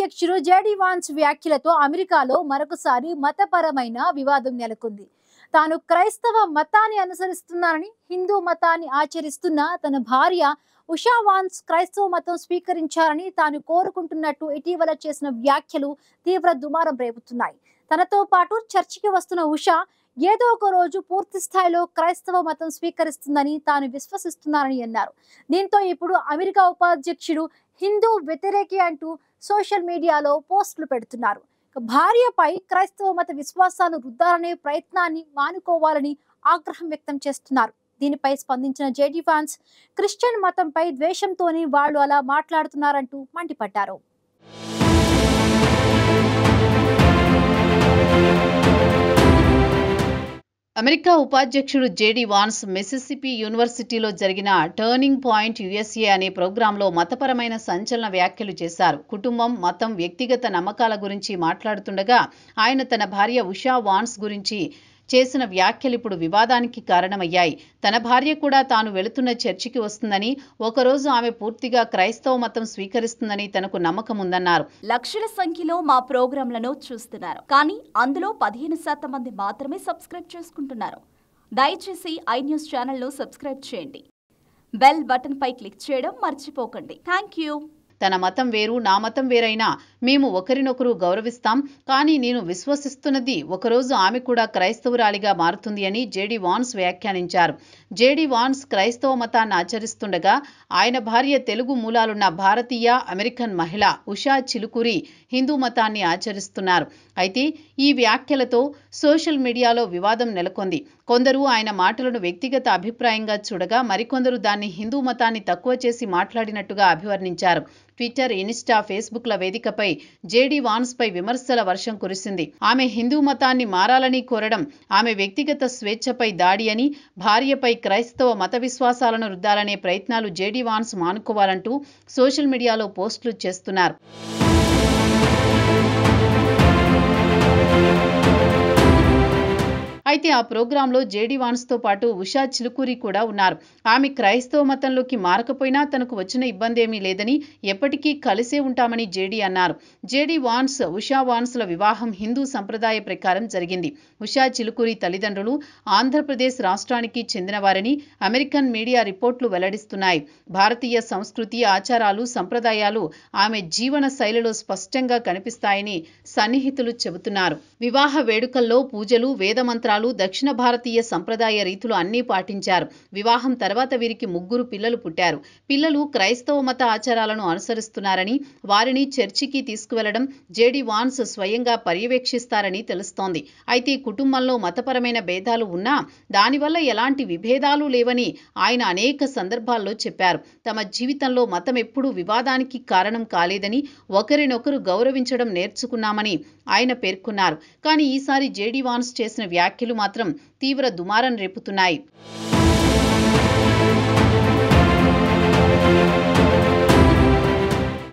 ఉపాధ్యక్షుడు JD Vance వ్యాఖ్యలతో అమెరికాలో మరొకసారి మతపరమైన వివాదం నెలకొంది. తాను క్రైస్తవ మతాన్ని అనుసరిస్తున్నానని, హిందూ మతాన్ని ఆచరిస్తున్న తన భార్య ఉషా వాన్స్ క్రైస్తవ మతం స్వీకరించారని తాను కోరుకుంటున్నట్టు ఇటీవల చేసిన వ్యాఖ్యలు తీవ్ర దుమారం రేపుతున్నాయి. తనతో పాటు చర్చికి వస్తున్న ఉషా ఏదో ఒక రోజు పూర్తి స్థాయిలో క్రైస్తవ మతం స్వీకరిస్తుందని తాను విశ్వసిస్తున్నానని అన్నారు. దీంతో ఇప్పుడు అమెరికా ఉపాధ్యక్షుడు హిందూ వ్యతిరేకి అంటూ సోషల్ మీడియాలో పోస్టులు పెడుతున్నారు. భార్యపై క్రైస్తవ మత విశ్వాసాలు రుద్దాలనే ప్రయత్నాన్ని మానుకోవాలని ఆగ్రహం వ్యక్తం చేస్తున్నారు. దీనిపై స్పందించిన జేడీ వాన్స్ క్రిస్టియన్ మతంపై ద్వేషంతోనే వాళ్ళు అలా మాట్లాడుతున్నారంటూ మండిపడ్డారు. అమెరికా ఉపాధ్యక్షుడు జేడీ వాన్స్ మిసిసిపి యూనివర్సిటీలో జరిగిన టర్నింగ్ పాయింట్ యుఎస్ఏ అనే ప్రోగ్రాంలో మతపరమైన సంచలన వ్యాఖ్యలు చేశారు. కుటుంబం, మతం, వ్యక్తిగత నమ్మకాల గురించి మాట్లాడుతుండగా ఆయన తన భార్య ఉషా వాన్స్ గురించి చేసిన వ్యాఖ్యలు ఇప్పుడు వివాదానికి కారణమయ్యాయి. తన భార్య కూడా తాను వెళుతున్న చర్చికి వస్తుందని, ఒకరోజు ఆమె పూర్తిగా క్రైస్తవ మతం స్వీకరిస్తుందని తనకు నమ్మకం ఉందన్నారు. లక్షల సంఖ్యలో మా ప్రోగ్రాంలను చూస్తున్నారు, కానీ అందులో 15% మంది మాత్రమే సబ్స్క్రైబ్ చేసుకుంటున్నారు. దయచేసి iNews ఛానల్ను సబ్స్క్రైబ్ చేయండి. బెల్ బటన్ పై క్లిక్ చేయడం మర్చిపోకండి. Thank you. తన మతం వేరు, నా మతం వేరైనా మేము ఒకరినొకరు గౌరవిస్తాం. కానీ నేను విశ్వసిస్తున్నది ఒకరోజు ఆమె కూడా క్రైస్తవురాలిగా మారుతుంది అని జేడీ వాన్స్ వ్యాఖ్యానించారు. జేడీ వాన్స్ క్రైస్తవ మతాన్ని ఆచరిస్తుండగా ఆయన భార్య తెలుగు మూలాలున్న భారతీయ అమెరికన్ మహిళ ఉషా చిలుకూరి హిందూ మతాన్ని ఆచరిస్తున్నారు. అయితే ఈ వ్యాఖ్యలతో సోషల్ మీడియాలో వివాదం నెలకొంది. కొందరు ఆయన మాటలను వ్యక్తిగత అభిప్రాయంగా చూడగా, మరికొందరు దాన్ని హిందూ మతాన్ని తక్కువ చేసి మాట్లాడినట్టుగా అభివర్ణించారు. ట్విట్టర్, ఇన్స్టా, ఫేస్బుక్ల వేదికపై జేడీ వాన్స్ పై విమర్శల వర్షం కురిసింది. ఆమె హిందూ మతాన్ని మారాలని కోరడం ఆమె వ్యక్తిగత స్వేచ్ఛపై దాడి అని, భార్యపై క్రైస్తవ మత విశ్వాసాలను రుద్దాలనే ప్రయత్నాలు జేడీ వాన్స్ మానుకోవాలంటూ సోషల్ మీడియాలో పోస్టులు చేస్తున్నారు. అయితే ఆ ప్రోగ్రాంలో జేడీ వాన్స్తో పాటు ఉషా చిలుకూరి కూడా ఉన్నారు. ఆమె క్రైస్తవ మతంలోకి మారకపోయినా తనకు వచ్చిన ఇబ్బంది ఏమీ లేదని, ఎప్పటికీ కలిసే ఉంటామని జేడీ అన్నారు. జేడీ వాన్స్, ఉషా వాన్స్ల వివాహం హిందూ సంప్రదాయ ప్రకారం జరిగింది. ఉషా చిలుకూరి తల్లిదండ్రులు ఆంధ్రప్రదేశ్ రాష్ట్రానికి చెందినవారని అమెరికన్ మీడియా రిపోర్టులు వెల్లడిస్తున్నాయి. భారతీయ సంస్కృతి, ఆచారాలు, సంప్రదాయాలు ఆమె జీవన శైలిలో స్పష్టంగా కనిపిస్తాయని సన్నిహితులు చెబుతున్నారు. వివాహ వేడుకల్లో పూజలు, వేదమంత్రాలు, దక్షిణ భారతీయ సంప్రదాయ రీతులు అన్నీ పాటించారు. వివాహం తర్వాత వీరికి 3 పిల్లలు పుట్టారు. పిల్లలు క్రైస్తవ మత ఆచారాలను అనుసరిస్తున్నారని, వారిని చర్చికి తీసుకువెళ్లడం జేడీ వాన్స్ స్వయంగా పర్యవేక్షిస్తారని తెలుస్తోంది. అయితే కుటుంబంలో మతపరమైన భేదాలు ఉన్నా దానివల్ల ఎలాంటి విభేదాలు లేవని ఆయన అనేక సందర్భాల్లో చెప్పారు. తమ జీవితంలో మతం ఎప్పుడూ వివాదానికి కారణం కాలేదని, ఒకరినొకరు గౌరవించడం నేర్చుకున్నామని ఆయన పేర్కొన్నారు. కానీ ఈసారి జేడీ వాన్స్ చేసిన వ్యాఖ్యలు మాత్రం తీవ్ర దుమారం రేపుతున్నాయి.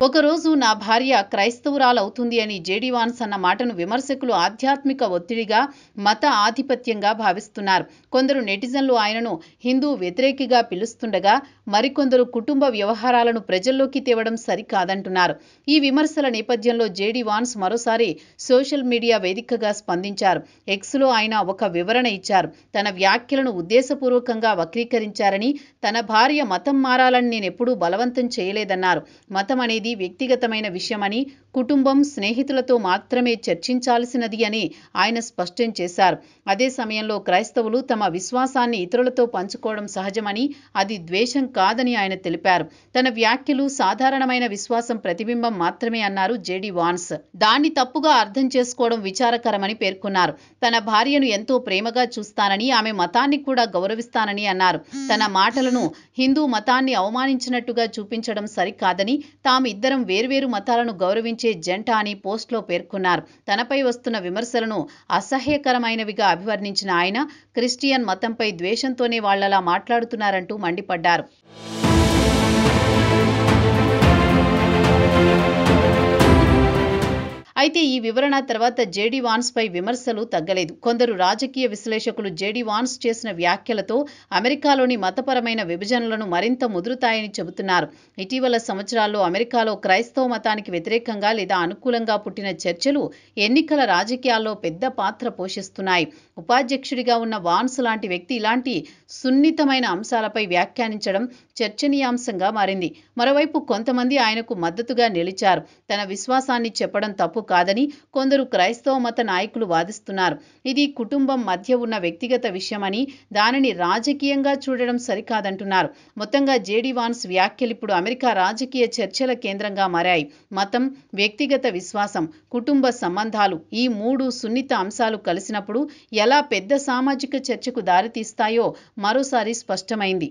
ఒకరోజు నా భార్య క్రైస్తవురాలవుతుంది అని జేడీ వాన్స్ అన్న మాటను విమర్శకులు ఆధ్యాత్మిక ఒత్తిడిగా, మత ఆధిపత్యంగా భావిస్తున్నారు. కొందరు నెటిజన్లు ఆయనను హిందూ వ్యతిరేకిగా పిలుస్తుండగా, మరికొందరు కుటుంబ వ్యవహారాలను ప్రజల్లోకి తేవడం సరికాదంటున్నారు. ఈ విమర్శల నేపథ్యంలో జేడీ వాన్స్ మరోసారి సోషల్ మీడియా వేదికగా స్పందించారు. ఎక్స్లో ఆయన ఒక వివరణ ఇచ్చారు. తన వ్యాఖ్యలను ఉద్దేశపూర్వకంగా వక్రీకరించారని, తన భార్య మతం మారాలని నేనెప్పుడూ బలవంతం చేయలేదన్నారు. మతం అనేది వ్యక్తిగతమైన విషయమని, కుటుంబం, స్నేహితులతో మాత్రమే చర్చించాల్సినది అని ఆయన స్పష్టం చేశారు. అదే సమయంలో క్రైస్తవులు తమ విశ్వాసాన్ని ఇతరులతో పంచుకోవడం సహజమని, అది ద్వేషం కాదని ఆయన తెలిపారు. తన వ్యాఖ్యలు సాధారణమైన విశ్వాసం ప్రతిబింబం మాత్రమే అన్నారు జేడీ వాన్స్. దాన్ని తప్పుగా అర్థం చేసుకోవడం విచారకరమని పేర్కొన్నారు. తన భార్యను ఎంతో ప్రేమగా చూస్తానని, ఆమె మతాన్ని కూడా గౌరవిస్తానని అన్నారు. తన మాటలను హిందూ మతాన్ని అవమానించినట్టుగా చూపించడం సరికాదని, తాము ఇద్దరం వేర్వేరు మతాలను గౌరవించే జంట అని పోస్ట్లో పేర్కొన్నారు. తనపై వస్తున్న విమర్శలను అసహ్యకరమైనవిగా అభివర్ణించిన ఆయన, క్రిస్టియన్ మతంపై ద్వేషంతోనే వాళ్లలా మాట్లాడుతున్నారంటూ మండిపడ్డారు. అయితే ఈ వివరణ తర్వాత జేడీ వాన్స్ పై విమర్శలు తగ్గలేదు. కొందరు రాజకీయ విశ్లేషకులు జేడీ వాన్స్ చేసిన వ్యాఖ్యలతో అమెరికాలోని మతపరమైన విభజనలను మరింత ముదురుతాయని చెబుతున్నారు. ఇటీవల సంవత్సరాల్లో అమెరికాలో క్రైస్తవ మతానికి వ్యతిరేకంగా లేదా అనుకూలంగా పుట్టిన చర్చలు ఎన్నికల రాజకీయాల్లో పెద్ద పాత్ర పోషిస్తున్నాయి. ఉపాధ్యక్షుడిగా ఉన్న వాన్స్ లాంటి వ్యక్తి ఇలాంటి సున్నితమైన అంశాలపై వ్యాఖ్యానించడం చర్చనీయాంశంగా మారింది. మరోవైపు కొంతమంది ఆయనకు మద్దతుగా నిలిచారు. తన విశ్వాసాన్ని చెప్పడం తప్పు కాదని కొందరు క్రైస్తవ మత నాయకులు వాదిస్తున్నారు. ఇది కుటుంబం మధ్య ఉన్న వ్యక్తిగత విషయమని, దానిని రాజకీయంగా చూడడం సరికాదంటున్నారు. మొత్తంగా జేడీ వాన్స్ వ్యాఖ్యలు ఇప్పుడు అమెరికా రాజకీయ చర్చల కేంద్రంగా మారాయి. మతం, వ్యక్తిగత విశ్వాసం, కుటుంబ సంబంధాలు ఈ 3 సున్నిత అంశాలు కలిసినప్పుడు ఎలా పెద్ద సామాజిక చర్చకు దారితీస్తాయో మరోసారి స్పష్టమైంది.